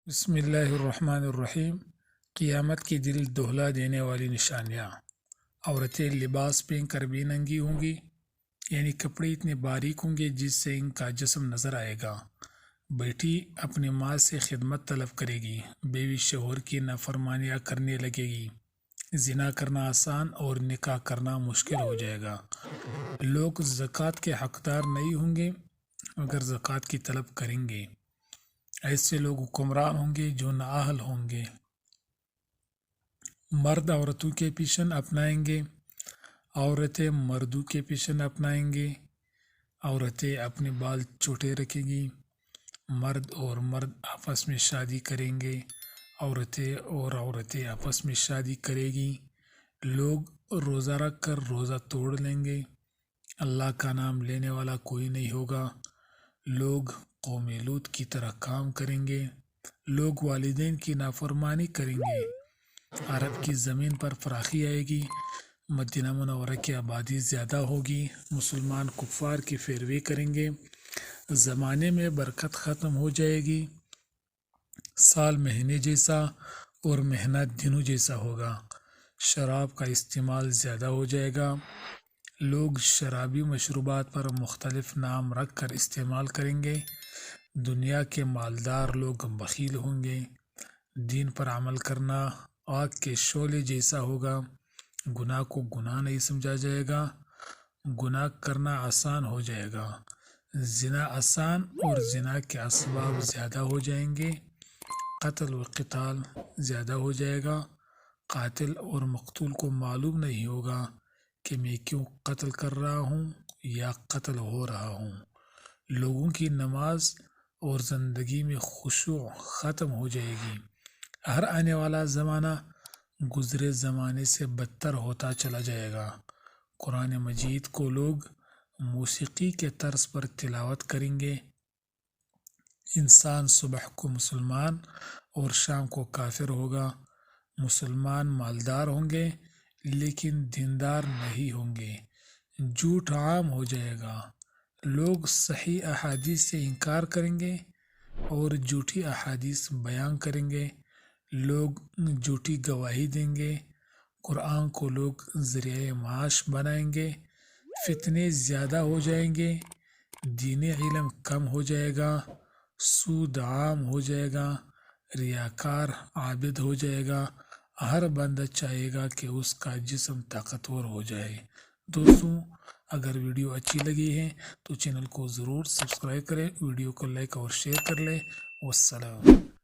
بسم اللہ الرحمن الرحیم۔ قیامت کی دل دہلا دینے والی نشانیاں۔ عورتیں لباس پہن کر بھی ننگی ہوں گی، یعنی کپڑے اتنے باریک ہوں گے جس سے ان کا جسم نظر آئے گا۔ بیٹی اپنی ماں سے خدمت طلب کرے گی، بیوی شوہر کی نافرمانیاں کرنے لگے گی، زنا کرنا آسان اور نکاح کرنا مشکل ہو جائے گا۔ لوگ زکوٰۃ کے حقدار نہیں ہوں گے مگر زکوٰۃ کی طلب کریں گے۔ ایسے لوگ حکمران ہوں گے جو نااہل ہوں گے۔ مرد عورتوں کے پیشن اپنائیں گے، عورتیں مردوں کے پیشن اپنائیں گے۔ عورتیں اپنے بال چھوٹے رکھیں گی، مرد اور مرد آپس میں شادی کریں گے، عورتیں آپس میں شادی کرے گی۔ لوگ روزہ رکھ کر روزہ توڑ لیں گے، اللہ کا نام لینے والا کوئی نہیں ہوگا۔ لوگ قوم لوط کی طرح کام کریں گے، لوگ والدین کی نافرمانی کریں گے۔ عرب کی زمین پر فراخی آئے گی، مدینہ منورہ کی آبادی زیادہ ہوگی، مسلمان کفار کی پیروی کریں گے۔ زمانے میں برکت ختم ہو جائے گی، سال مہینے جیسا اور مہینہ دنوں جیسا ہوگا۔ شراب کا استعمال زیادہ ہو جائے گا، لوگ شرابی مشروبات پر مختلف نام رکھ کر استعمال کریں گے۔ دنیا کے مالدار لوگ بخیل ہوں گے، دین پر عمل کرنا آگ کے شعلے جیسا ہوگا۔ گناہ کو گناہ نہیں سمجھا جائے گا، گناہ کرنا آسان ہو جائے گا۔ زنا آسان اور زنا کے اسباب زیادہ ہو جائیں گے، قتل و قتال زیادہ ہو جائے گا۔ قاتل اور مقتول کو معلوم نہیں ہوگا کہ میں کیوں قتل کر رہا ہوں یا قتل ہو رہا ہوں۔ لوگوں کی نماز اور زندگی میں خشوع ختم ہو جائے گی۔ ہر آنے والا زمانہ گزرے زمانے سے بدتر ہوتا چلا جائے گا۔ قرآن مجید کو لوگ موسیقی کے طرز پر تلاوت کریں گے۔ انسان صبح کو مسلمان اور شام کو کافر ہوگا۔ مسلمان مالدار ہوں گے لیکن دیندار نہیں ہوں گے۔ جھوٹ عام ہو جائے گا، لوگ صحیح احادیث سے انکار کریں گے اور جھوٹی احادیث بیان کریں گے۔ لوگ جھوٹی گواہی دیں گے، قرآن کو لوگ ذریعہ معاش بنائیں گے۔ فتنے زیادہ ہو جائیں گے، دین علم کم ہو جائے گا، سود عام ہو جائے گا، ریاکار عابد ہو جائے گا۔ ہر بندہ چاہے گا کہ اس کا جسم طاقتور ہو جائے۔ دوستوں، اگر ویڈیو اچھی لگی ہے تو چینل کو ضرور سبسکرائب کریں، ویڈیو کو لائک اور شیئر کر لیں۔ والسلام۔